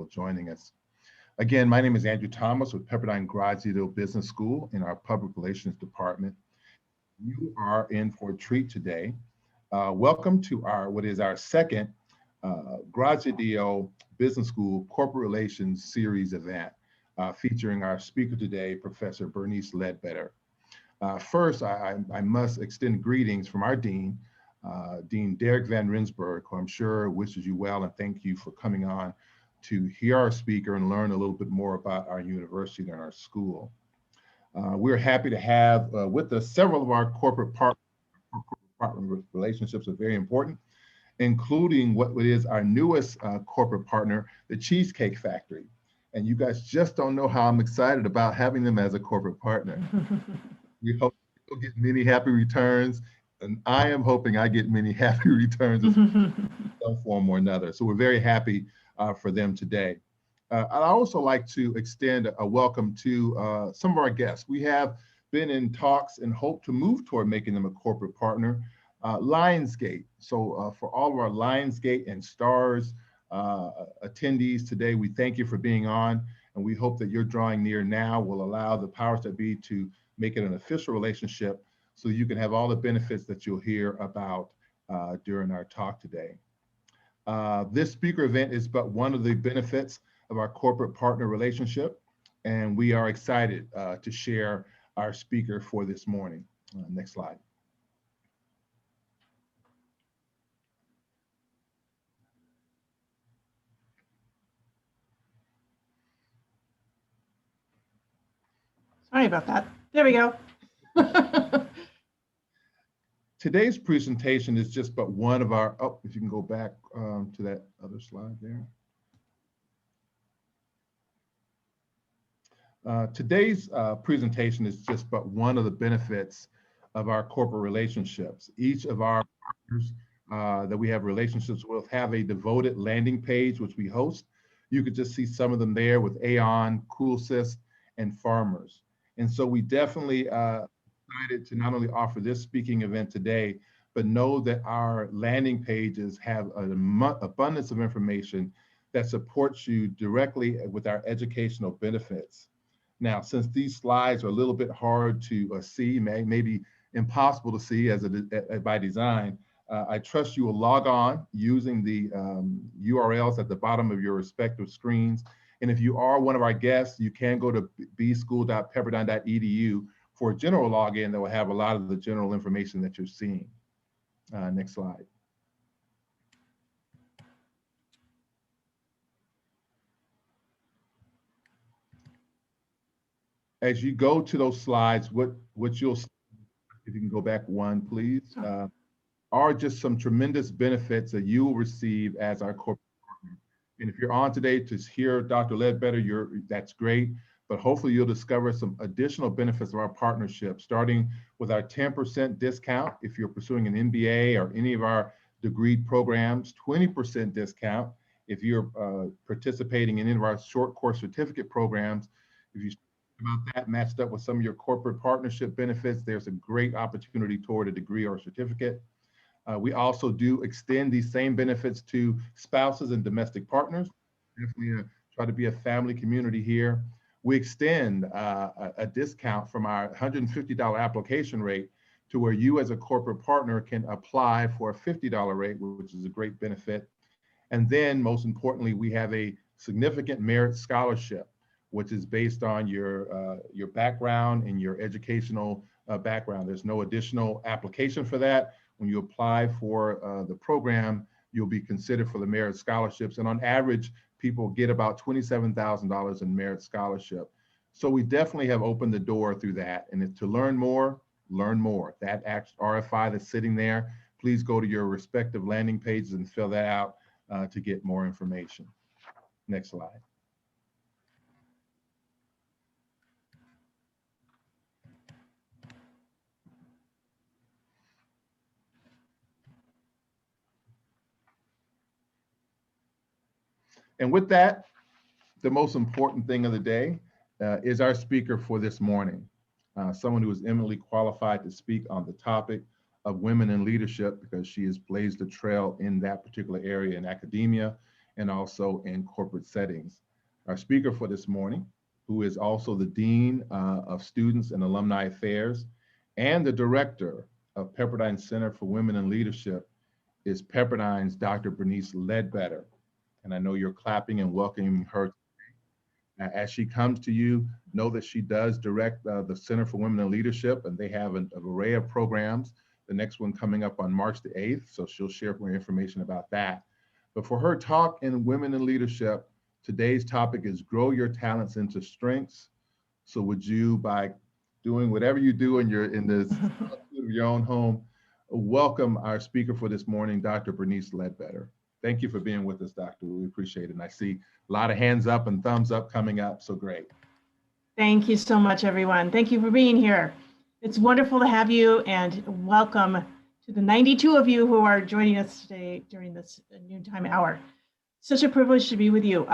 people joining us. Again, my name is Andrew Thomas with Pepperdine Graduate Business School in our Public Relations Department. You are in for a treat today. Welcome to what is our second Graduate Business School Corporate Relations Series event, featuring our speaker today, Professor Bernice Ledbetter. First, I must extend greetings from our Dean, Dean Derek Van Rensburg, who I'm sure wishes you well and thank you for coming on to hear our speaker and learn a little bit more about our university and our school. We're happy to have with us several of our corporate partner relationships are very important, including what is our newest corporate partner, the Cheesecake Factory. And you guys just don't know how I'm excited about having them as a corporate partner. We hope you'll get many happy returns, and I am hoping I get many happy returns in some form or another. So we're very happy for them today. I'd also like to extend a welcome to some of our guests. We have been in talks and hope to move toward making them a corporate partner. Lionsgate. So for all of our Lionsgate and STARS attendees today, we thank you for being on, and we hope that your drawing near now will allow the powers that be to make it an official relationship so you can have all the benefits that you'll hear about during our talk today. This speaker event is but one of the benefits of our corporate partner relationship, and we are excited to share our speaker for this morning. Next slide. Sorry about that. There we go. Today's presentation is just but one of our, if you can go back to that other slide there. Today's presentation is just but one of the benefits of our corporate relationships. Each of our partners that we have relationships with have a devoted landing page, which we host. You could just see some of them there with Aon, CoolSys, and Farmers. And so we definitely excited to not only offer this speaking event today, but know that our landing pages have an abundance of information that supports you directly with our educational benefits. Now, since these slides are a little bit hard to see, maybe impossible to see by design, I trust you will log on using the URLs at the bottom of your respective screens. And if you are one of our guests, you can go to bschool.pepperdine.edu for a general login that will have a lot of the general information that you're seeing. Next slide. As you go to those slides, what you'll see, if you can go back one, please, are just some tremendous benefits that you will receive as our corporate partner. And if you're on today to hear Dr. Ledbetter, that's great, but hopefully you'll discover some additional benefits of our partnership, starting with our 10% discount if you're pursuing an MBA or any of our degree programs, 20% discount if you're participating in any of our short course certificate programs. If you about that matched up with some of your corporate partnership benefits, there's a great opportunity toward a degree or a certificate. We also do extend these same benefits to spouses and domestic partners. Definitely try to be a family community here. We extend a discount from our $150 application rate to where you as a corporate partner can apply for a $50 rate, which is a great benefit. And then most importantly, we have a significant merit scholarship, which is based on your background and your educational background. There's no additional application for that. When you apply for the program, you'll be considered for the merit scholarships. And on average, people get about $27,000 in merit scholarship. So we definitely have opened the door through that. And to learn more, learn more. That RFI that's sitting there, please go to your respective landing pages and fill that out to get more information. Next slide. And with that, the most important thing of the day is our speaker for this morning, someone who is eminently qualified to speak on the topic of women in leadership because she has blazed a trail in that particular area in academia and also in corporate settings. Our speaker for this morning, who is also the Dean of Students and Alumni Affairs and the Director of Pepperdine Center for Women in Leadership, is Pepperdine's Dr. Bernice Ledbetter. And I know you're clapping and welcoming her. As she comes to you, know that she does direct the Center for Women in Leadership, and they have an array of programs. The next one coming up on March the 8th, so she'll share more information about that. But for her talk in Women in Leadership, today's topic is grow your talents into strengths. So would you, by doing whatever you do in this of your own home, welcome our speaker for this morning, Dr. Bernice Ledbetter. Thank you for being with us, Doctor. We appreciate it. And I see a lot of hands up and thumbs up coming up, so great. Thank you so much, everyone. Thank you for being here. It's wonderful to have you, and welcome to the 92 of you who are joining us today during this noontime hour. Such a privilege to be with you.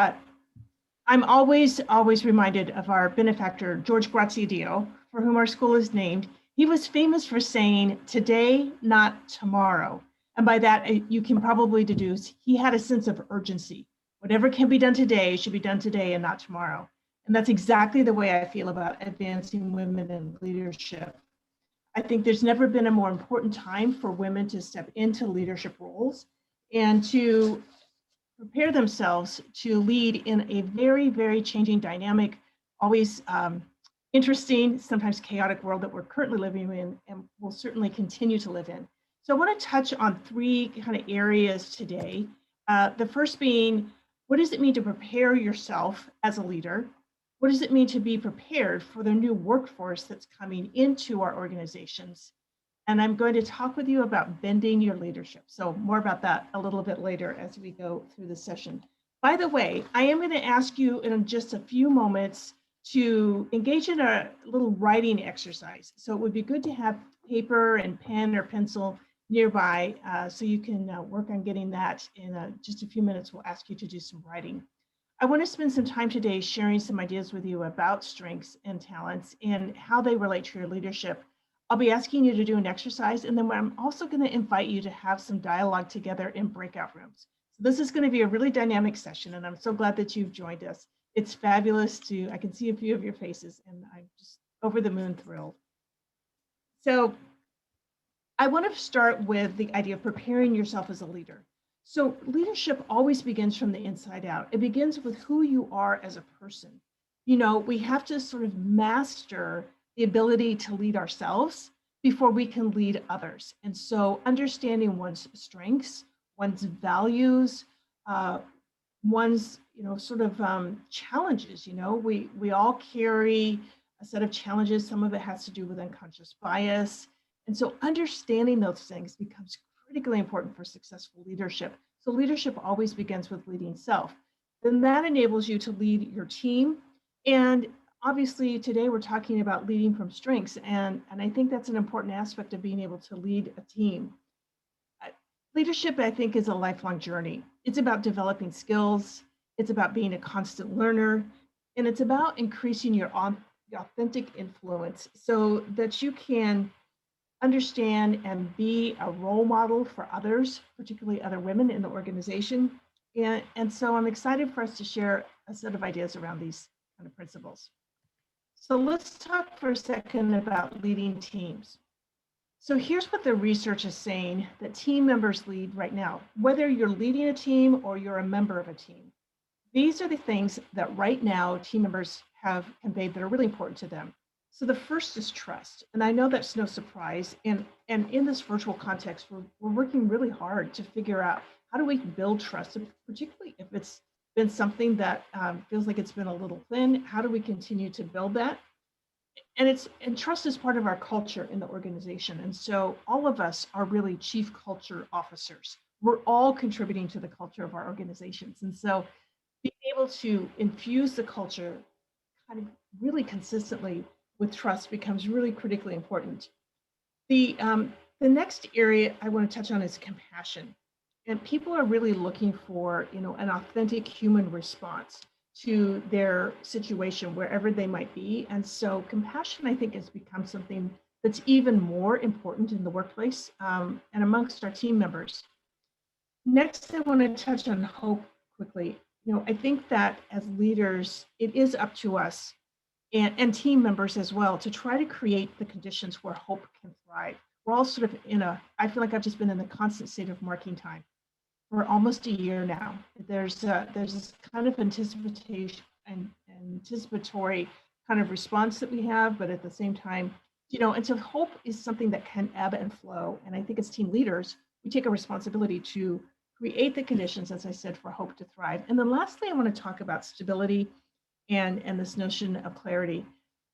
I'm always reminded of our benefactor, George Graziadio, for whom our school is named. He was famous for saying, today, not tomorrow. And by that, you can probably deduce he had a sense of urgency. Whatever can be done today should be done today and not tomorrow. And that's exactly the way I feel about advancing women in leadership. I think there's never been a more important time for women to step into leadership roles and to prepare themselves to lead in a very, very changing, dynamic, always interesting, sometimes chaotic world that we're currently living in and will certainly continue to live in. So I want to touch on three kind of areas today. The first being, what does it mean to prepare yourself as a leader? What does it mean to be prepared for the new workforce that's coming into our organizations? And I'm going to talk with you about bending your leadership. So more about that a little bit later as we go through the session. By the way, I am going to ask you in just a few moments to engage in a little writing exercise. So it would be good to have paper and pen or pencil nearby so you can work on getting that in just a few minutes. We'll ask you to do some writing. I want to spend some time today sharing some ideas with you about strengths and talents and how they relate to your leadership. I'll be asking you to do an exercise, and then I'm also going to invite you to have some dialogue together in breakout rooms. So this is going to be a really dynamic session, and I'm so glad that you've joined us. It's fabulous I can see a few of your faces, and I'm just over the moon thrilled. So I want to start with the idea of preparing yourself as a leader. So leadership always begins from the inside out. It begins with who you are as a person. You know, we have to sort of master the ability to lead ourselves before we can lead others. And so understanding one's strengths, one's values, one's, sort of challenges, we all carry a set of challenges. Some of it has to do with unconscious bias. And so understanding those things becomes critically important for successful leadership. So leadership always begins with leading self. Then that enables you to lead your team. And obviously today we're talking about leading from strengths. And I think that's an important aspect of being able to lead a team. Leadership, I think, is a lifelong journey. It's about developing skills. It's about being a constant learner. And it's about increasing your authentic influence so that you can understand and be a role model for others, particularly other women in the organization. And so I'm excited for us to share a set of ideas around these kind of principles. So let's talk for a second about leading teams. So here's what the research is saying that team members lead right now, whether you're leading a team or you're a member of a team. These are the things that right now team members have conveyed that are really important to them. So the first is trust. And I know that's no surprise. And in this virtual context, we're working really hard to figure out how do we build trust, particularly if it's been something that feels like it's been a little thin. How do we continue to build that? And trust is part of our culture in the organization. And so all of us are really chief culture officers. We're all contributing to the culture of our organizations. And so being able to infuse the culture kind of really consistently with trust becomes really critically important. The next area I want to touch on is compassion. And people are really looking for, an authentic human response to their situation, wherever they might be. And so compassion, I think, has become something that's even more important in the workplace and amongst our team members. Next, I want to touch on hope, quickly. I think that as leaders, it is up to us and team members as well to try to create the conditions where hope can thrive. We're all sort of I feel like I've just been in the constant state of marking time for almost a year now. There's this kind of anticipatory kind of response that we have, but at the same time, and so hope is something that can ebb and flow. And I think as team leaders, we take a responsibility to create the conditions, as I said, for hope to thrive. And then lastly, I want to talk about stability and this notion of clarity.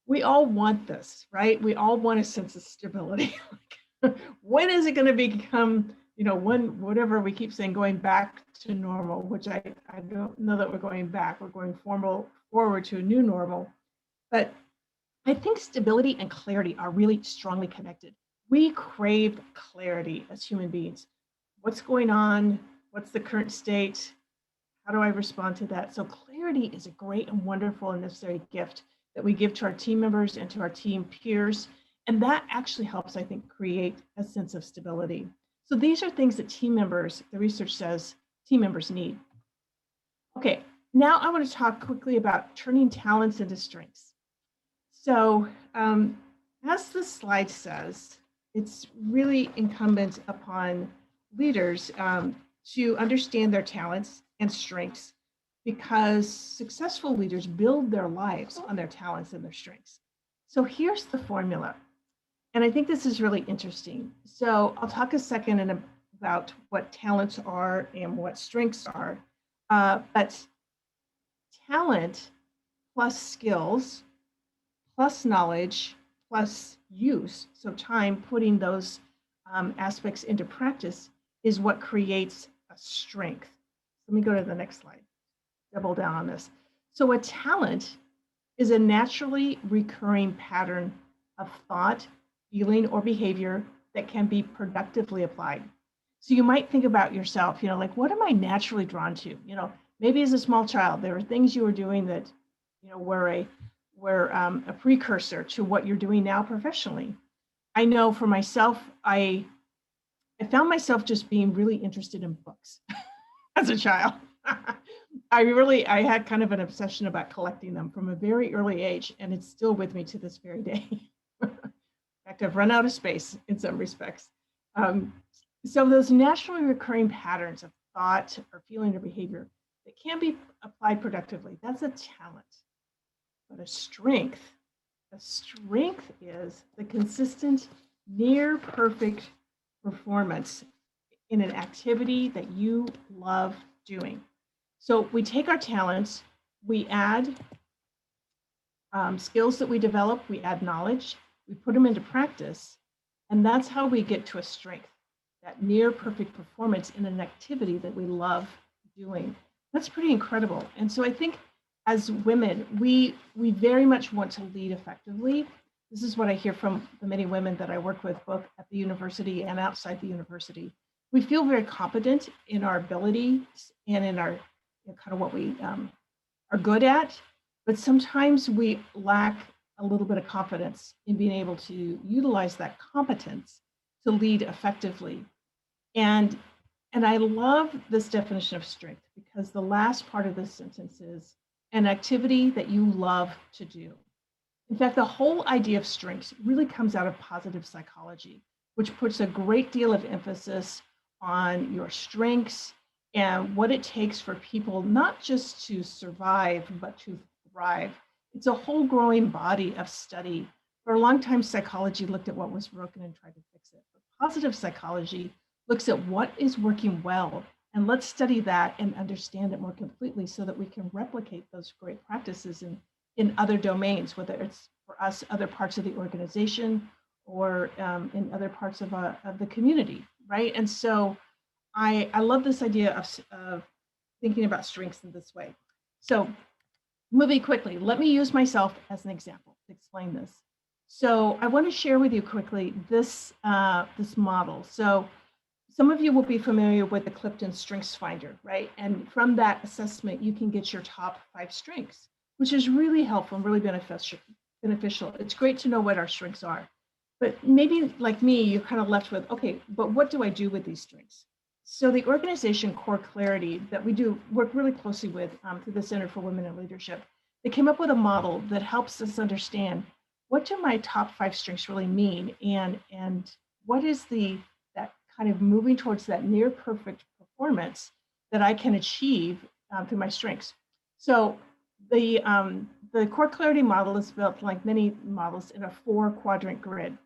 We all want this, right? We all want a sense of stability. When is it going to become, when, whatever we keep saying, going back to normal, which I don't know that we're going back. We're going forward to a new normal. But I think stability and clarity are really strongly connected. We crave clarity as human beings. What's going on? What's the current state? How do I respond to that? So clarity is a great and wonderful and necessary gift that we give to our team members and to our team peers. And that actually helps, I think, create a sense of stability. So these are things that team members, the research says, team members need. Okay, now I want to talk quickly about turning talents into strengths. So as the slide says, it's really incumbent upon leaders to understand their talents and strengths, because successful leaders build their lives on their talents and their strengths. So here's the formula. And I think this is really interesting. So I'll talk a second about what talents are and what strengths are. But talent plus skills plus knowledge plus use, so time putting those aspects into practice, is what creates a strength. Let me go to the next slide. Double down on this. So a talent is a naturally recurring pattern of thought, feeling, or behavior that can be productively applied. So you might think about yourself, like, what am I naturally drawn to? Maybe as a small child, there were things you were doing that, were a precursor to what you're doing now professionally. I know for myself, I found myself just being really interested in books as a child. I had kind of an obsession about collecting them from a very early age, and it's still with me to this very day. In fact, I've run out of space in some respects. So those naturally recurring patterns of thought or feeling or behavior that can be applied productively, that's a talent. But a strength is the consistent, near perfect performance in an activity that you love doing. So we take our talents, we add skills that we develop, we add knowledge, we put them into practice, and that's how we get to a strength, that near perfect performance in an activity that we love doing. That's pretty incredible. And so I think as women, we very much want to lead effectively. This is what I hear from the many women that I work with, both at the university and outside the university. We feel very competent in our abilities and in our kind of what we are good at, but sometimes we lack a little bit of confidence in being able to utilize that competence to lead effectively. And I love this definition of strength, because the last part of this sentence is an activity that you love to do. In fact, the whole idea of strengths really comes out of positive psychology, which puts a great deal of emphasis on your strengths and what it takes for people not just to survive, but to thrive. It's a whole growing body of study. For a long time, psychology looked at what was broken and tried to fix it. But positive psychology looks at what is working well, and let's study that and understand it more completely so that we can replicate those great practices in other domains, whether it's for us, other parts of the organization, or in other parts of the community, right? And so I love this idea of thinking about strengths in this way. So moving quickly, let me use myself as an example to explain this. So I want to share with you quickly this model. So some of you will be familiar with the Clifton Strengths Finder, right? And from that assessment, you can get your top 5 strengths, which is really helpful and really beneficial. It's great to know what our strengths are. But maybe like me, you're kind of left with, okay, but what do I do with these strengths? So the organization Core Clarity that we do work really closely with through the Center for Women in Leadership, they came up with a model that helps us understand what do my top 5 strengths really mean, and what is that kind of moving towards that near perfect performance that I can achieve through my strengths. So the Core Clarity model is built, like many models, in a 4-quadrant grid.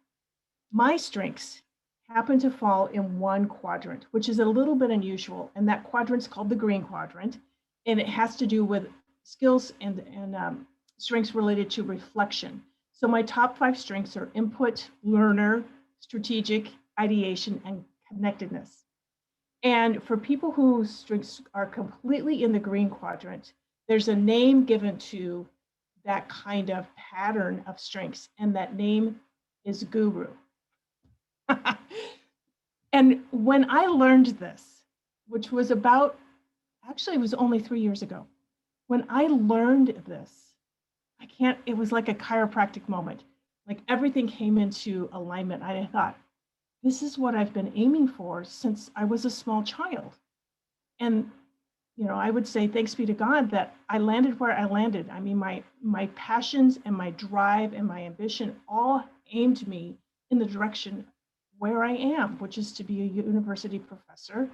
My strengths happen to fall in one quadrant, which is a little bit unusual. And that quadrant's called the green quadrant. And it has to do with skills and strengths related to reflection. So my top 5 strengths are input, learner, strategic, ideation, and connectedness. And for people whose strengths are completely in the green quadrant, there's a name given to that kind of pattern of strengths. And that name is guru. And when I learned this, which was actually it was only 3 years ago. When I learned this, it was like a chiropractic moment. Like everything came into alignment. I thought, this is what I've been aiming for since I was a small child. And, I would say thanks be to God that I landed where I landed. I mean, my passions and my drive and my ambition all aimed me in the direction where I am, which is to be a university professor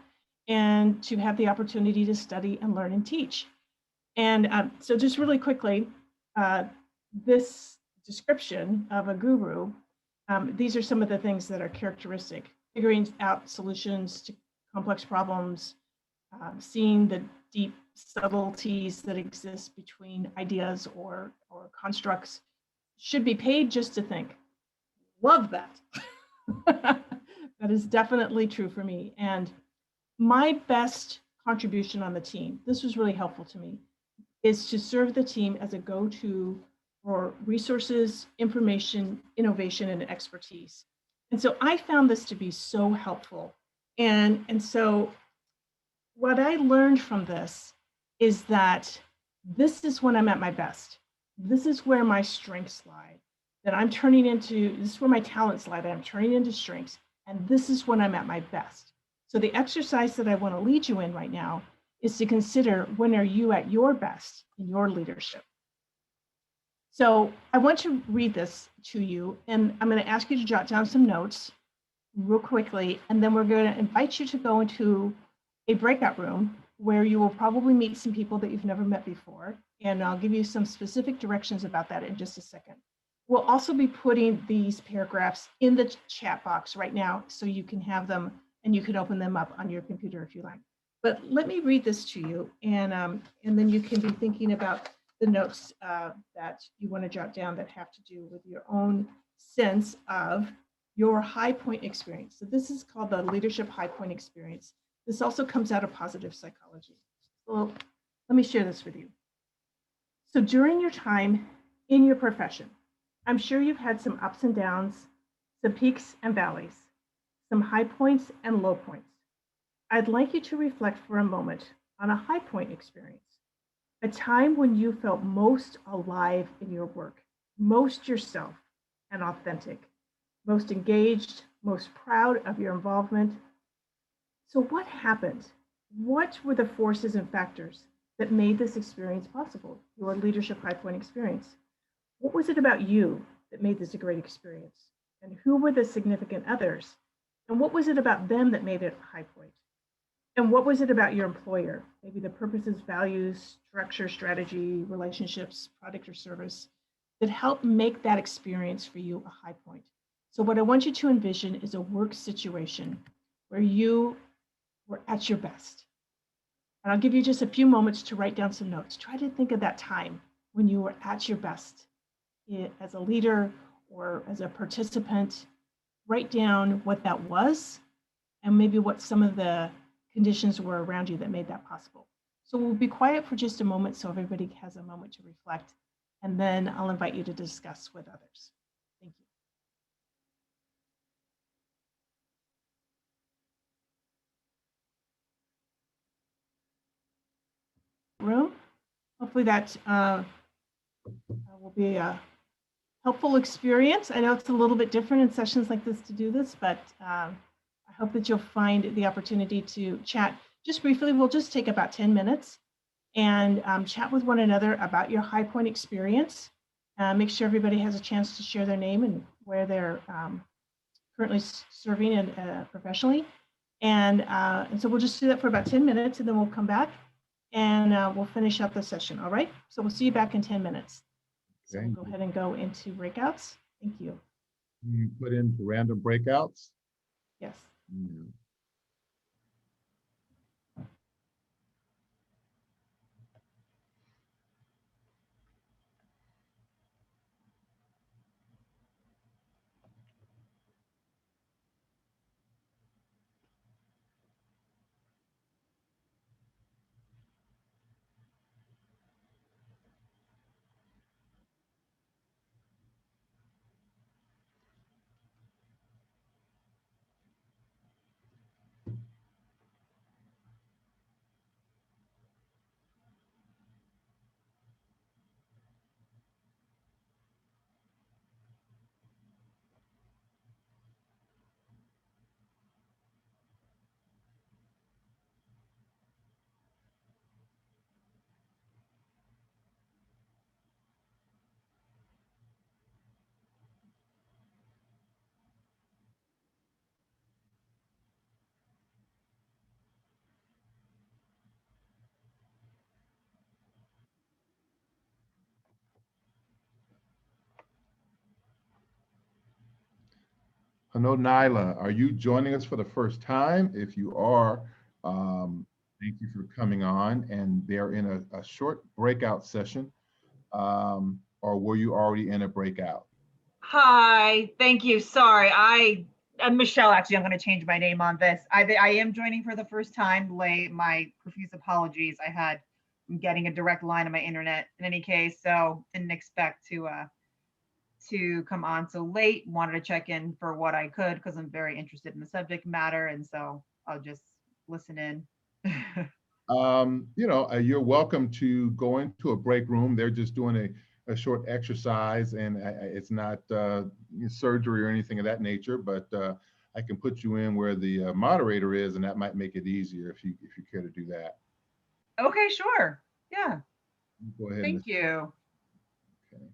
and to have the opportunity to study and learn and teach. And so just really quickly, this description of a guru, these are some of the things that are characteristic: figuring out solutions to complex problems, seeing the deep subtleties that exist between ideas or constructs, should be paid just to think. Love that. That is definitely true for me. And my best contribution on the team, this was really helpful to me, is to serve the team as a go-to for resources, information, innovation, and expertise. And so I found this to be so helpful. And so what I learned from this is that this is when I'm at my best. This is where my strengths lie, that I'm turning into, this is where my talents lie, that I'm turning into strengths. And this is when I'm at my best. So the exercise that I want to lead you in right now is to consider, when are you at your best in your leadership? So I want to read this to you, and I'm going to ask you to jot down some notes real quickly, and then we're going to invite you to go into a breakout room where you will probably meet some people that you've never met before, and I'll give you some specific directions about that in just a second. We'll also be putting these paragraphs in the chat box right now so you can have them and you can open them up on your computer if you like. But let me read this to you, and then you can be thinking about the notes that you want to jot down that have to do with your own sense of your high point experience. So this is called the leadership high point experience. This also comes out of positive psychology. So let me share this with you. So during your time in your profession, I'm sure you've had some ups and downs, some peaks and valleys, some high points and low points. I'd like you to reflect for a moment on a high point experience, a time when you felt most alive in your work, most yourself and authentic, most engaged, most proud of your involvement. So what happened? What were the forces and factors that made this experience possible, your leadership high point experience? What was it about you that made this a great experience? And who were the significant others? And what was it about them that made it a high point? And what was it about your employer? Maybe the purposes, values, structure, strategy, relationships, product or service that helped make that experience for you a high point. So what I want you to envision is a work situation where you were at your best. And I'll give you just a few moments to write down some notes. Try to think of that time when you were at your best as a leader or as a participant. Write down what that was and maybe what some of the conditions were around you that made that possible. So we'll be quiet for just a moment so everybody has a moment to reflect, and then I'll invite you to discuss with others. Thank you. Room. Hopefully that will be a helpful experience. I know it's a little bit different in sessions like this to do this, but I hope that you'll find the opportunity to chat just briefly. We'll just take about 10 minutes and chat with one another about your High Point experience. Make sure everybody has a chance to share their name and where they're currently serving and professionally. And so we'll just do that for about 10 minutes, and then we'll come back and we'll finish up the session. All right. So we'll see you back in 10 minutes. So we'll go ahead and go into breakouts. Thank you. You put into random breakouts? Yes. Yeah. Hello, Nyla. Are you joining us for the first time? If you are, thank you for coming on. And they're in a short breakout session. Or were you already in a breakout? Hi, thank you. Sorry, I'm Michelle. Actually, I'm going to change my name on this. I am joining for the first time. My profuse apologies. I'm getting a direct line on my internet in any case, so didn't expect to come on so late. Wanted to check in for what I could because I'm very interested in the subject matter, and so I'll just listen in. You're welcome to go into a break room. They're just doing a short exercise, and it's not surgery or anything of that nature, but I can put you in where the moderator is, and that might make it easier if you care to do that. Okay, sure. Yeah. Go ahead. Thank you. Okay.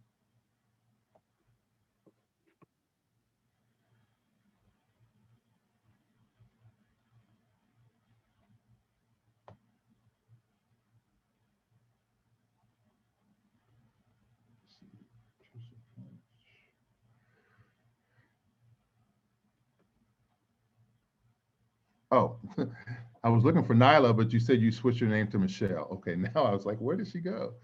Oh, I was looking for Nyla, but you said you switched your name to Michelle. Okay, now I was like, where did she go?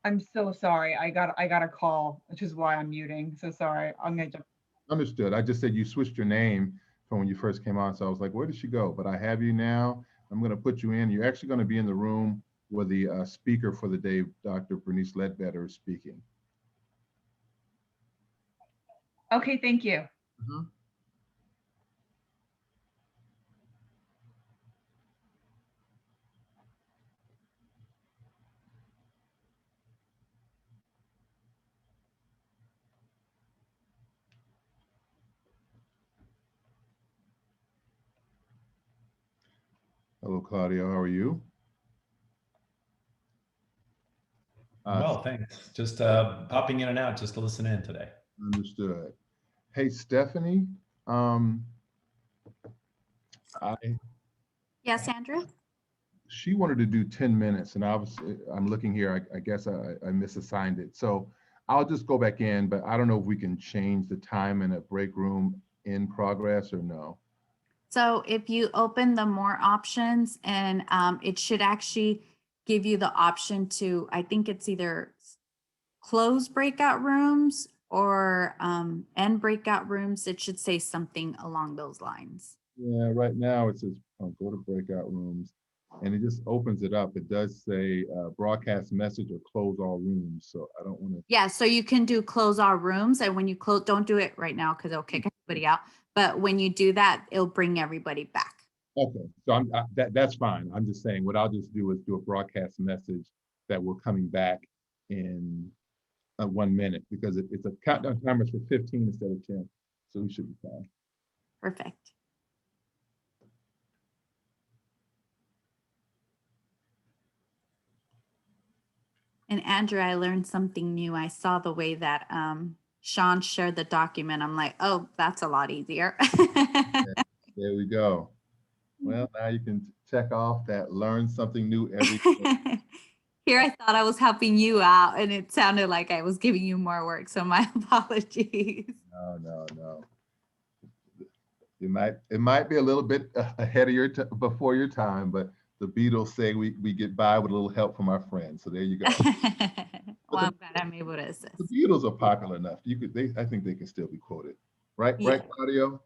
I'm so sorry. I got a call, which is why I'm muting. So sorry. I'm gonna jump. Understood. I just said you switched your name from when you first came on. So I was like, where did she go? But I have you now. I'm going to put you in. You're actually going to be in the room where the speaker for the day, Dr. Bernice Ledbetter, is speaking. Okay, thank you. Mm-hmm. Hello, Claudio. How are you? Well, thanks. Just popping in and out just to listen in today. Understood. Hey, Stephanie. Yes, Andrew? She wanted to do 10 minutes, and I'm looking here. I guess I misassigned it. So I'll just go back in, but I don't know if we can change the time in a break room in progress or no. So if you open the more options and it should actually give you the option to, I think it's either close breakout rooms or end breakout rooms. It should say something along those lines. Yeah, right now it says go to breakout rooms. and it just opens it up. It does say broadcast message or close all rooms. So I don't want to. Yeah, so you can do close all rooms, and when you close, don't do it right now because it'll kick everybody out. But when you do that, it'll bring everybody back. Okay, so that's fine. I'm just saying what I'll just do is do a broadcast message that we're coming back in 1 minute because it's a countdown timer for 15 instead of 10. So we should be fine. Perfect. And Andrew, I learned something new. I saw the way that Sean shared the document. I'm like, oh, that's a lot easier. There we go. Well, now you can check off that learn something new every day. Here I thought I was helping you out and it sounded like I was giving you more work. So my apologies. No. It might be a little bit ahead of before your time, but the Beatles say we get by with a little help from our friends. So there you go. Well, I'm glad I'm able to assist. The Beatles are popular enough. I think they can still be quoted. Right, Yeah. right, Claudio?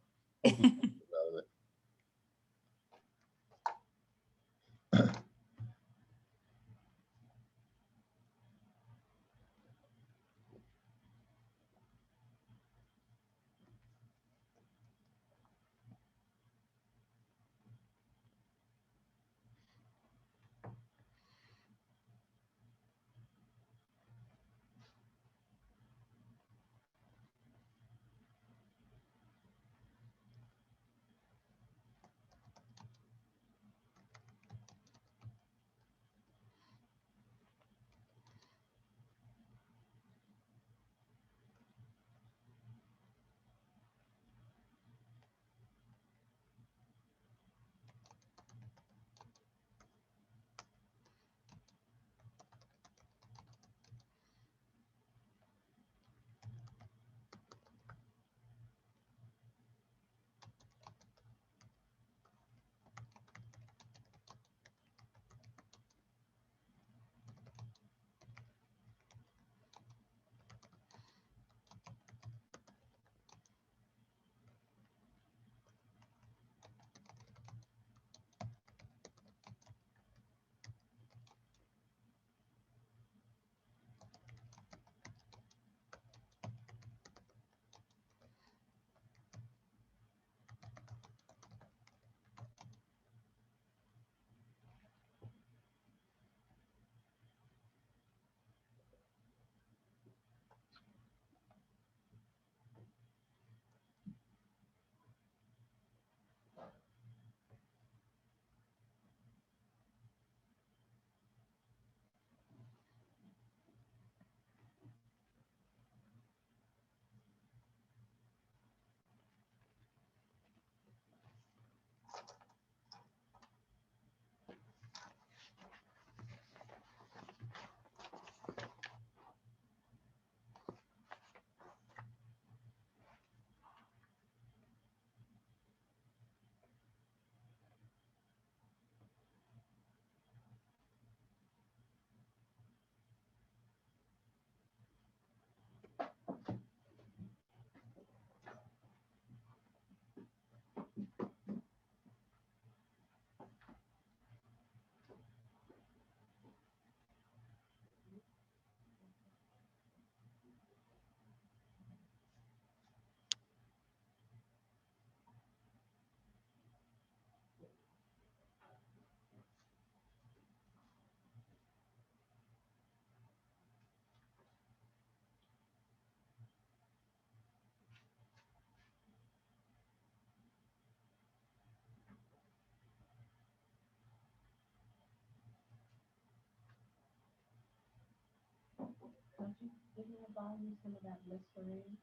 Don't you, didn't I buy you some of that Listerine?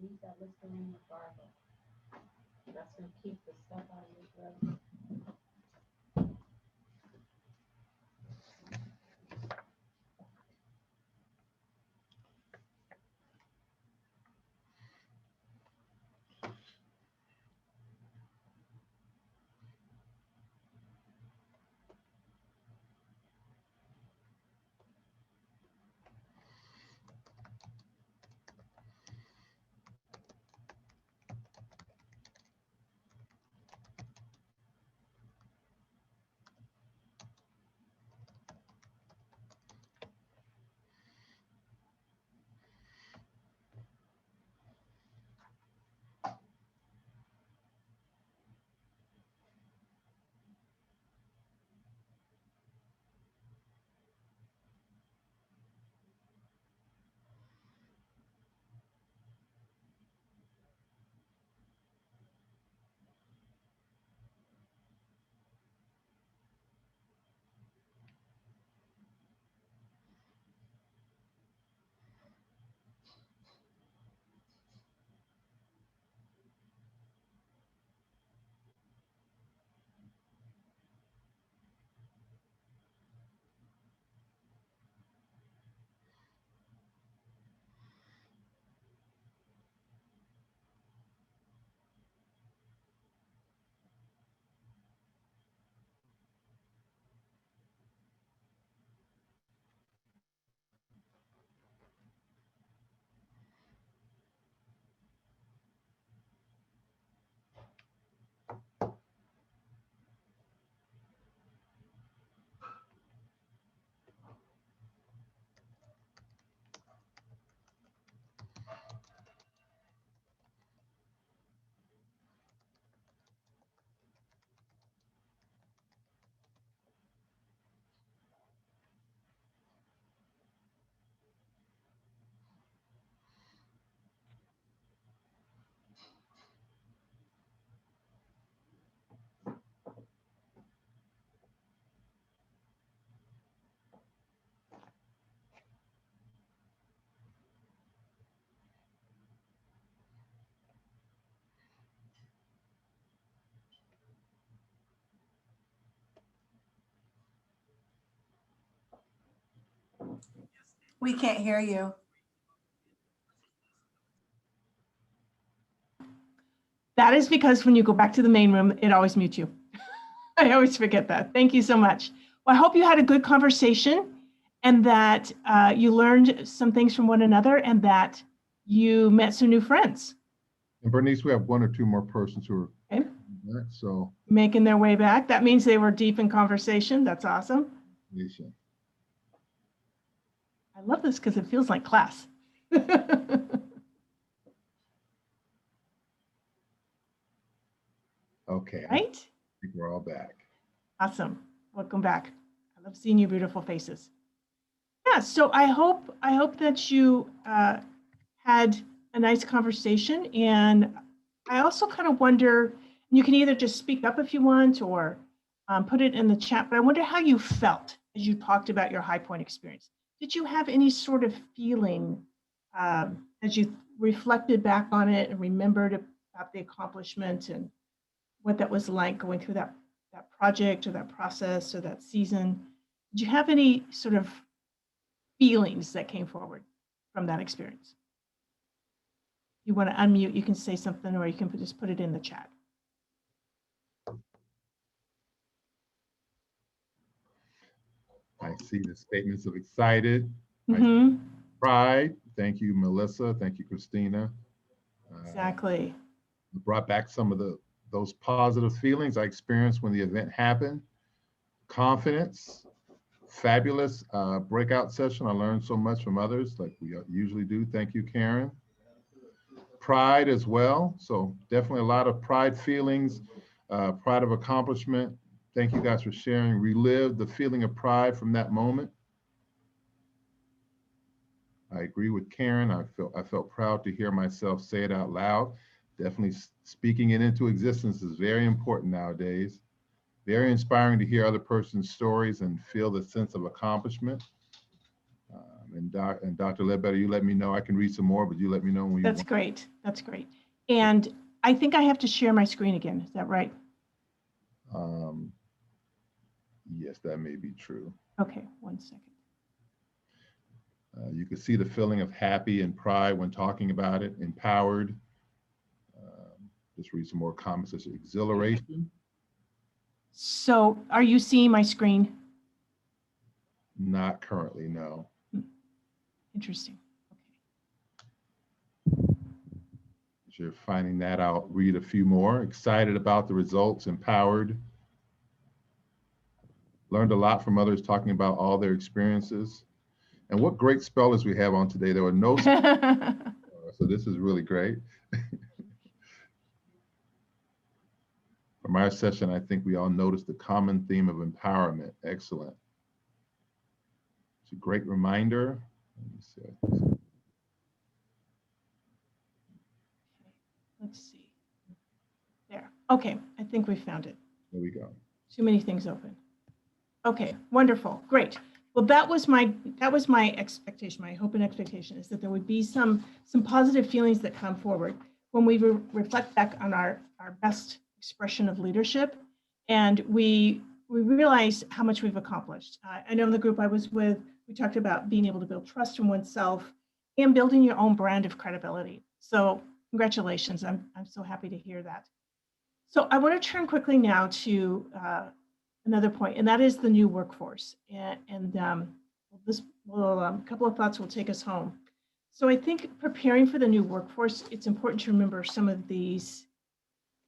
Use that Listerine with gargle. That's gonna keep the stuff out of your throat. We can't hear you. That is because when you go back to the main room, it always mutes you. I always forget that. Thank you so much. Well, I hope you had a good conversation and that you learned some things from one another and that you met some new friends. And Bernice, we have one or two more persons who are Okay. so Making their way back. That means they were deep in conversation. That's awesome. nation. I love this because it feels like class. Okay, I Right? think we're all back. Awesome. Welcome back. I love seeing your beautiful faces. Yeah, so I hope that you had a nice conversation. And I also kind of wonder, you can either just speak up if you want or put it in the chat, but I wonder how you felt as you talked about your high point experience. Did you have any sort of feeling as you reflected back on it and remembered about the accomplishment and what that was like going through that project or that process or that season? Did you have any sort of feelings that came forward from that experience? You want to unmute, you can say something or you can just put it in the chat. I see the statements of excited, Mm-hmm. pride. Thank you, Melissa. Thank you, Christina. Exactly. Brought back some of those positive feelings I experienced when the event happened. Confidence, fabulous breakout session. I learned so much from others like we usually do. Thank you, Karen. Pride as well. So definitely a lot of pride feelings, pride of accomplishment. Thank you guys for sharing. Relive the feeling of pride from that moment. I agree with Karen. I felt proud to hear myself say it out loud. Definitely speaking it into existence is very important nowadays. Very inspiring to hear other person's stories and feel the sense of accomplishment. And Dr. Ledbetter, you let me know. I can read some more, but you let me know when you That's want. great. That's great. And I think I have to share my screen again. Is that right? Yes, that may be true. Okay, 1 second. You can see the feeling of happy and pride when talking about it, empowered. Just read some more comments. There's exhilaration. So are you seeing my screen? Not currently, no. Interesting. As you're finding that out, read a few more. Excited about the results, empowered. Learned a lot from others talking about all their experiences. And what great spellers we have on today. There were no Okay. so this is really great. From our session, I think we all noticed the common theme of empowerment. Excellent. It's a great reminder. Let me see. Let's see. There. Okay, I think we found it. There we go. Too many things open. Okay, wonderful, great. Well, that was my expectation. My hope and expectation is that there would be some positive feelings that come forward when we reflect back on our best expression of leadership, and we realize how much we've accomplished. I know in the group I was with, we talked about being able to build trust in oneself and building your own brand of credibility. So congratulations, I'm so happy to hear that. So I want to turn quickly now to another point, and that is the new workforce. And this will, couple of thoughts will take us home. So I think preparing for the new workforce, it's important to remember some of these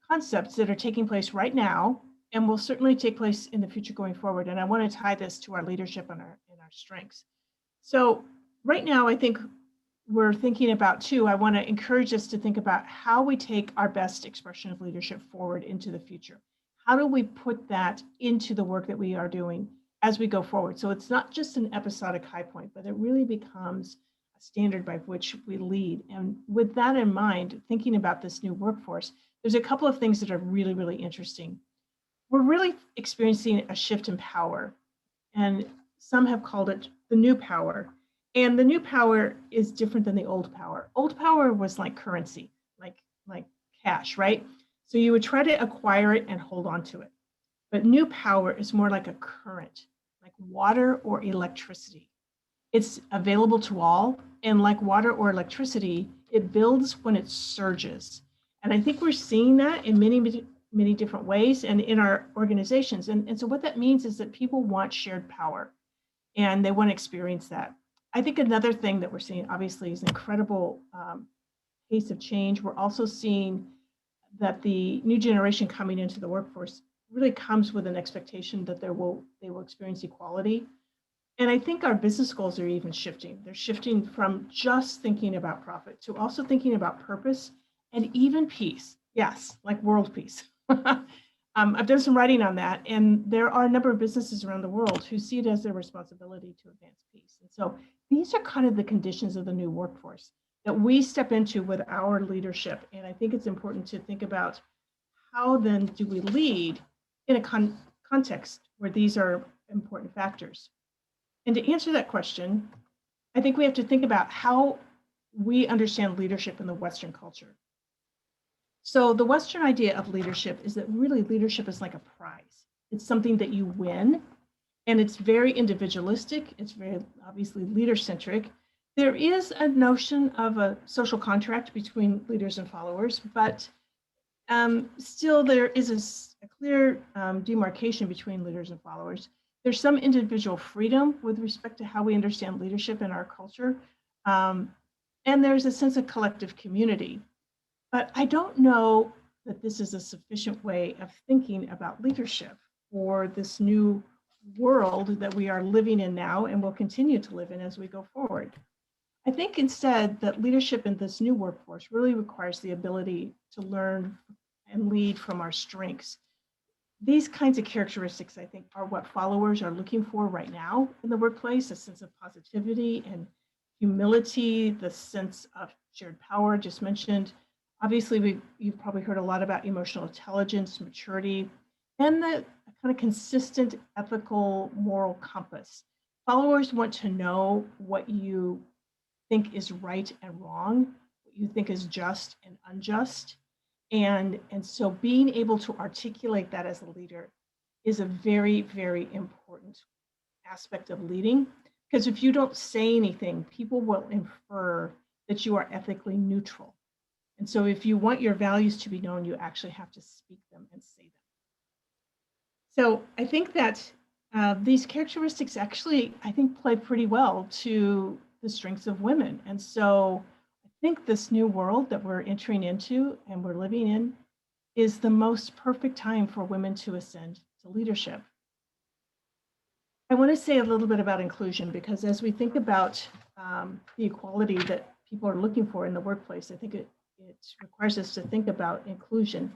concepts that are taking place right now and will certainly take place in the future going forward. And I want to tie this to our leadership and our strengths. So right now, I think we're thinking about too, I want to encourage us to think about how we take our best expression of leadership forward into the future. How do we put that into the work that we are doing as we go forward? So it's not just an episodic high point, but it really becomes a standard by which we lead. And with that in mind, thinking about this new workforce, there's a couple of things that are really, really interesting. We're really experiencing a shift in power, and some have called it the new power. And the new power is different than the old power. Old power was like currency, like cash, right? So you would try to acquire it and hold on to it. But new power is more like a current, like water or electricity. It's available to all, and like water or electricity, it builds when it surges. And I think we're seeing that in many different ways and in our organizations. And so what that means is that people want shared power and they want to experience that. I think another thing that we're seeing, obviously, is incredible pace of change. We're also seeing that the new generation coming into the workforce really comes with an expectation that they will experience equality. And I think our business goals are even shifting. They're shifting from just thinking about profit to also thinking about purpose and even peace. Yes, like world peace. I've done some writing on that, and there are a number of businesses around the world who see it as their responsibility to advance peace. And so these are kind of the conditions of the new workforce that we step into with our leadership. And I think it's important to think about how then do we lead in a context where these are important factors. And to answer that question, I think we have to think about how we understand leadership in the Western culture. So the Western idea of leadership is that really leadership is like a prize. It's something that you win, and it's very individualistic. It's very obviously leader-centric. There is a notion of a social contract between leaders and followers, but still there is a clear demarcation between leaders and followers. There's some individual freedom with respect to how we understand leadership in our culture. And there's a sense of collective community. But I don't know that this is a sufficient way of thinking about leadership for this new world that we are living in now and will continue to live in as we go forward. I think instead that leadership in this new workforce really requires the ability to learn and lead from our strengths. These kinds of characteristics, I think, are what followers are looking for right now in the workplace, a sense of positivity and humility, the sense of shared power just mentioned. Obviously, you've probably heard a lot about emotional intelligence, maturity, and the kind of consistent ethical moral compass. Followers want to know what you think is right and wrong, what you think is just and unjust. And so being able to articulate that as a leader is a very, very important aspect of leading. Because if you don't say anything, people will infer that you are ethically neutral. And so if you want your values to be known, you actually have to speak them and say them. So I think that these characteristics actually, I think, play pretty well to the strengths of women. And so I think this new world that we're entering into and we're living in is the most perfect time for women to ascend to leadership. I want to say a little bit about inclusion, because as we think about the equality that people are looking for in the workplace, I think it requires us to think about inclusion.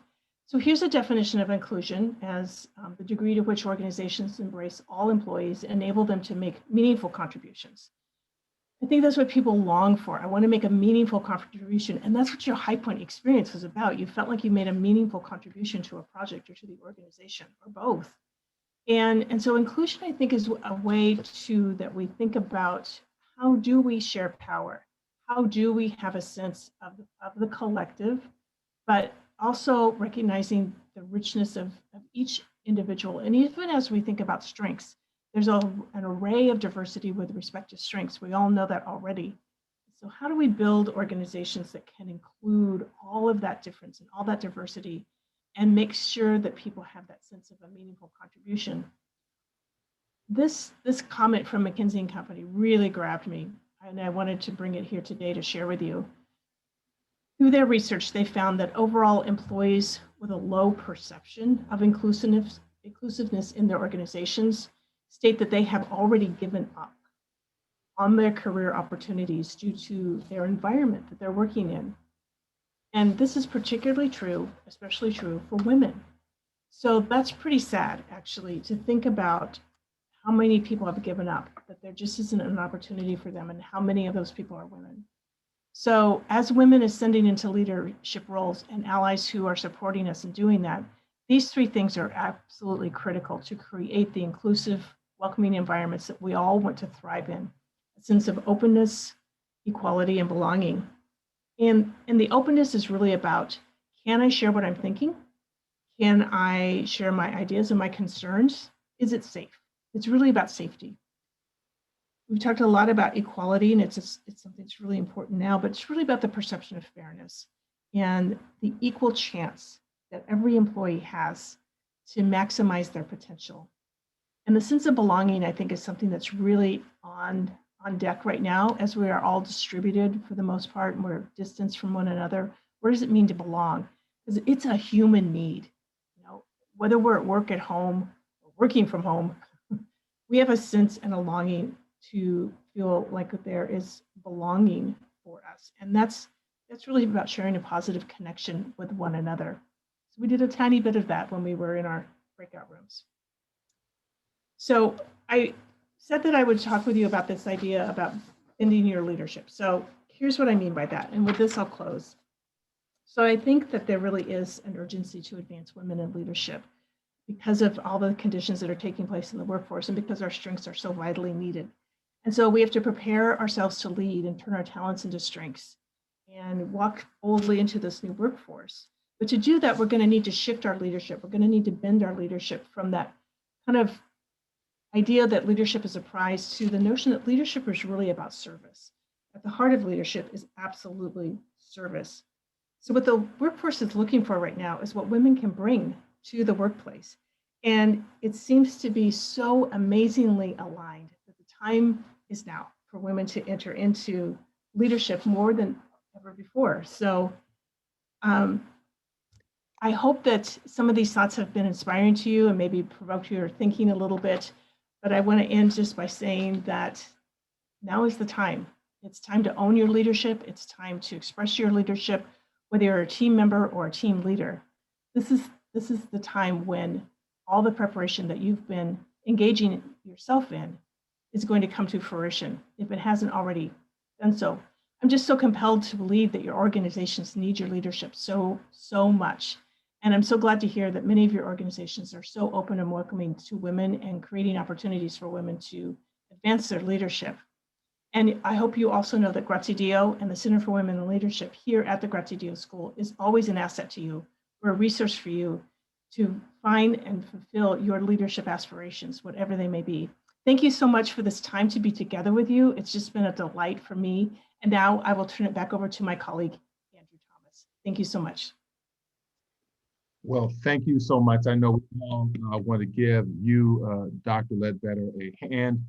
So here's a definition of inclusion as the degree to which organizations embrace all employees, enable them to make meaningful contributions. I think that's what people long for. I want to make a meaningful contribution. And that's what your High Point experience was about. You felt like you made a meaningful contribution to a project or to the organization, or both. And so inclusion, I think, is a way that we think about how do we share power? How do we have a sense of the collective, but also recognizing the richness of each individual. And even as we think about strengths, there's an array of diversity with respect to strengths. We all know that already. So how do we build organizations that can include all of that difference and all that diversity and make sure that people have that sense of a meaningful contribution? This comment from McKinsey & Company really grabbed me, and I wanted to bring it here today to share with you. Through their research, they found that overall employees with a low perception of inclusiveness in their organizations state that they have already given up on their career opportunities due to their environment that they're working in. And this is particularly true, especially true for women. So that's pretty sad, actually, to think about how many people have given up, that there just isn't an opportunity for them, and how many of those people are women. So as women ascending into leadership roles and allies who are supporting us in doing that, these three things are absolutely critical to create the inclusive, welcoming environments that we all want to thrive in, a sense of openness, equality, and belonging. And the openness is really about, can I share what I'm thinking? Can I share my ideas and my concerns? Is it safe? It's really about safety. We've talked a lot about equality, and it's something that's really important now, but it's really about the perception of fairness and the equal chance that every employee has to maximize their potential. And the sense of belonging, I think, is something that's really on deck right now as we are all distributed for the most part and we're distanced from one another. What does it mean to belong? Because it's a human need. You know, whether we're at work, at home, or working from home, we have a sense and a longing to feel like there is belonging for us. And that's really about sharing a positive connection with one another. So we did a tiny bit of that when we were in our breakout rooms. So I said that I would talk with you about this idea about bending your leadership. So here's what I mean by that. And with this, I'll close. So I think that there really is an urgency to advance women in leadership because of all the conditions that are taking place in the workforce and because our strengths are so vitally needed. And so we have to prepare ourselves to lead and turn our talents into strengths and walk boldly into this new workforce. But to do that, we're going to need to shift our leadership. We're going to need to bend our leadership from that kind of idea that leadership is a prize to the notion that leadership is really about service. At the heart of leadership is absolutely service. So what the workforce is looking for right now is what women can bring to the workplace. And it seems to be so amazingly aligned that the time is now for women to enter into leadership more than ever before. So I hope that some of these thoughts have been inspiring to you and maybe provoked your thinking a little bit. But I want to end just by saying that now is the time. It's time to own your leadership. It's time to express your leadership, whether you're a team member or a team leader. This is the time when all the preparation that you've been engaging yourself in is going to come to fruition, if it hasn't already done so. I'm just so compelled to believe that your organizations need your leadership so much. And I'm so glad to hear that many of your organizations are so open and welcoming to women and creating opportunities for women to advance their leadership. And I hope you also know that Grazie Dio and the Center for Women in Leadership here at the Grazie Dio School is always an asset to you. We're a resource for you to find and fulfill your leadership aspirations, whatever they may be. Thank you so much for this time to be together with you. It's just been a delight for me. And now I will turn it back over to my colleague, Andrew Thomas. Thank you so much. Well, thank you so much. I know we all want to give you, Dr. Ledbetter, a hand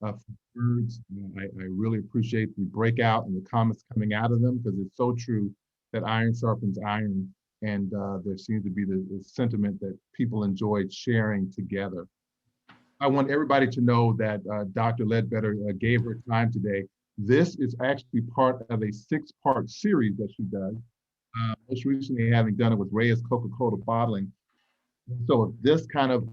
for words. I really appreciate the breakout and the comments coming out of them, because it's so true that iron sharpens iron. And there seems to be the sentiment that people enjoyed sharing together. I want everybody to know that Dr. Ledbetter gave her time today. This is actually part of a 6-part series that she does. Most recently having done it with Reyes Coca-Cola Bottling. So if this kind of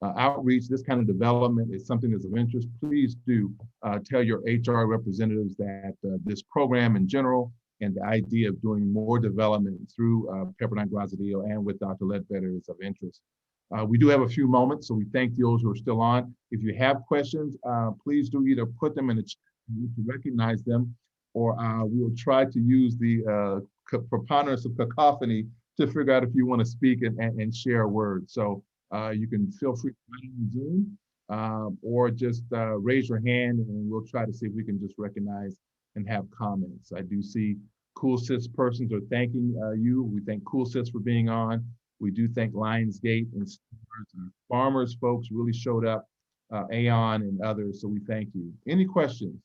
outreach, this kind of development is something that's of interest, please do tell your HR representatives that this program in general and the idea of doing more development through Pepperdine Grazie Dio and with Dr. Ledbetter is of interest. We do have a few moments, so we thank those who are still on. If you have questions, please do either put them in the chat to recognize them, or we will try to use the preponderance of cacophony to figure out if you want to speak and share a word. So you can feel free to write on Zoom or just raise your hand, and we'll try to see if we can just recognize and have comments. I do see Cool Sis persons are thanking you. We thank Cool Sis for being on. We do thank Lionsgate and farmers folks really showed up, Aon and others, so we thank you. Any questions?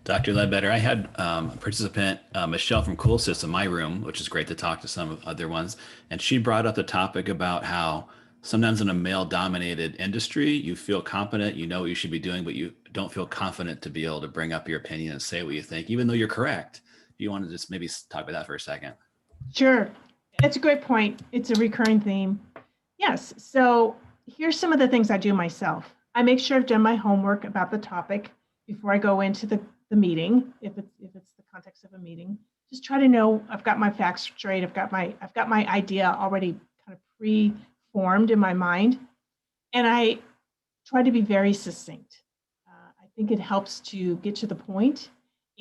Dr. Ledbetter, I had a participant, Michelle from Cool Sys in my room, which is great to talk to some of other ones. And she brought up the topic about how sometimes in a male dominated industry, you feel confident, you know what you should be doing, but you don't feel confident to be able to bring up your opinion and say what you think, even though you're correct. Do you want to just maybe talk about that for a second? Sure. It's a great point. It's a recurring theme. Yes. So here's some of the things I do myself. I make sure I've done my homework about the topic before I go into the meeting, if it's the context of a meeting. Just try to know I've got my facts straight. I've got my idea already kind of pre-formed in my mind, and I try to be very succinct. I think it helps to get to the point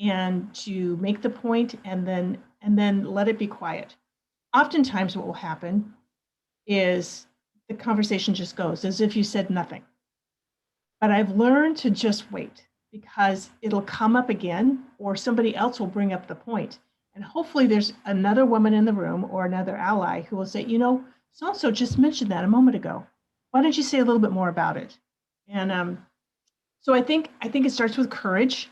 and to make the point, and then let it be quiet. Oftentimes, what will happen is the conversation just goes as if you said nothing. But I've learned to just wait because it'll come up again or somebody else will bring up the point. And hopefully there's another woman in the room or another ally who will say, you know, so-and-so just mentioned that a moment ago. Why don't you say a little bit more about it? And so I think it starts with courage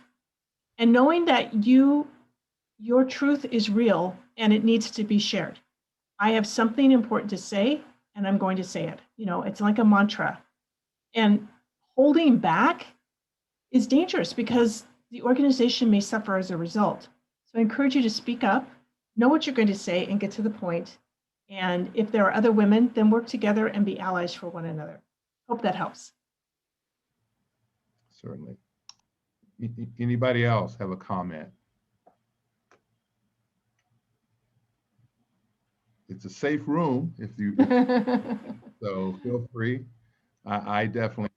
and knowing that your truth is real and it needs to be shared. I have something important to say and I'm going to say it. You know, it's like a mantra. And holding back is dangerous because the organization may suffer as a result. So I encourage you to speak up, know what you're going to say, and get to the point. And if there are other women, then work together and be allies for one another. Hope that helps. Certainly. Anybody else have a comment? It's a safe room if you, so feel free. I definitely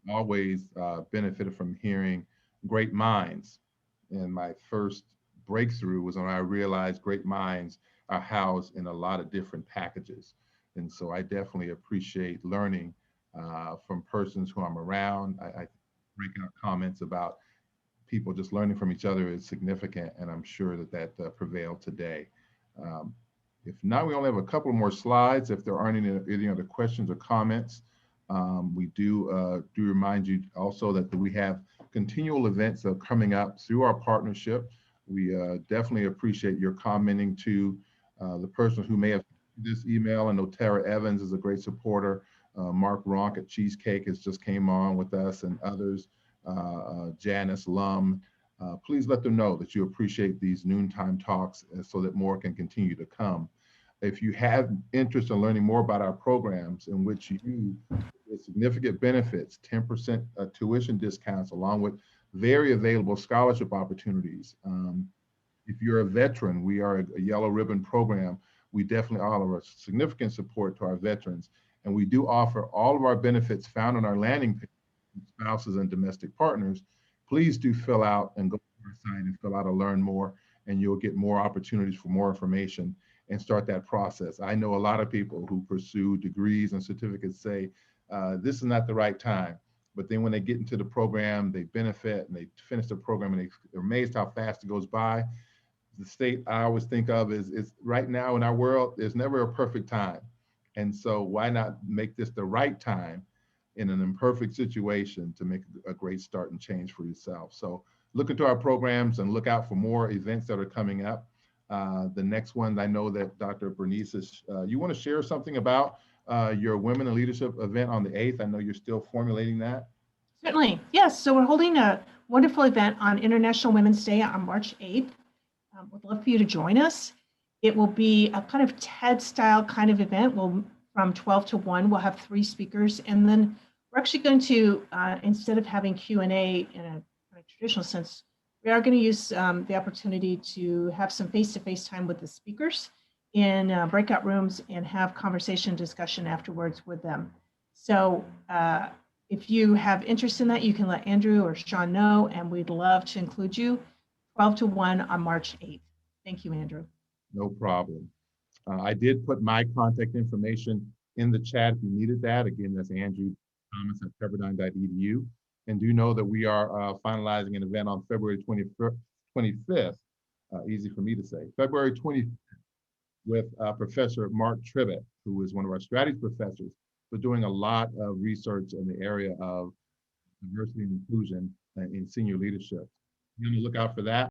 always benefited from hearing great minds. And my first breakthrough was when I realized great minds are housed in a lot of different packages. And so I definitely appreciate learning from persons who I'm around. I breaking out comments about people just learning from each other is significant, and I'm sure that prevailed today. If not, we only have a couple more slides. If there aren't any other questions or comments, we do remind you also that we have continual events that are coming up through our partnership. We definitely appreciate your commenting to the person who may have this email. I know Tara Evans is a great supporter. Mark Ronk at Cheesecake has just came on with us, and others, Janice Lum. Please let them know that you appreciate these noontime talks so that more can continue to come. If you have interest in learning more about our programs in which you get significant benefits, 10% tuition discounts, along with very available scholarship opportunities. If you're a veteran, we are a yellow ribbon program. We definitely offer significant support to our veterans. And we do offer all of our benefits found on our landing page, spouses and domestic partners. Please do fill out and go to our site and fill out a learn more, and you'll get more opportunities for more information and start that process. I know a lot of people who pursue degrees and certificates say, this is not the right time. But then when they get into the program, they benefit and they finish the program and they're amazed how fast it goes by. The state I always think of is right now in our world, there's never a perfect time. And so why not make this the right time in an imperfect situation to make a great start and change for yourself. So look into our programs and look out for more events that are coming up. The next one, I know that Dr. Bernice, you want to share something about your Women in Leadership event on the 8th. I know you're still formulating that. Certainly, yes. So we're holding a wonderful event on International Women's Day on March 8th. Would love for you to join us. It will be a kind of TED style kind of event. From 12 to 1, we'll have 3 speakers. And then we're actually going to, instead of having Q&A in a traditional sense, we are going to use the opportunity to have some face-to-face time with the speakers in breakout rooms and have conversation discussion afterwards with them. So if you have interest in that, you can let Andrew or Sean know, and we'd love to include you 12 to 1 on March 8th. Thank you, Andrew. No problem. I did put my contact information in the chat if you needed that. Again, that's Andrew Thomas at pepperdine.edu. And do know that we are finalizing an event on February 25th, easy for me to say, February 25th, with Professor Mark Tribbett, who is one of our strategy professors, but doing a lot of research in the area of diversity and inclusion in senior leadership. Be on the lookout for that.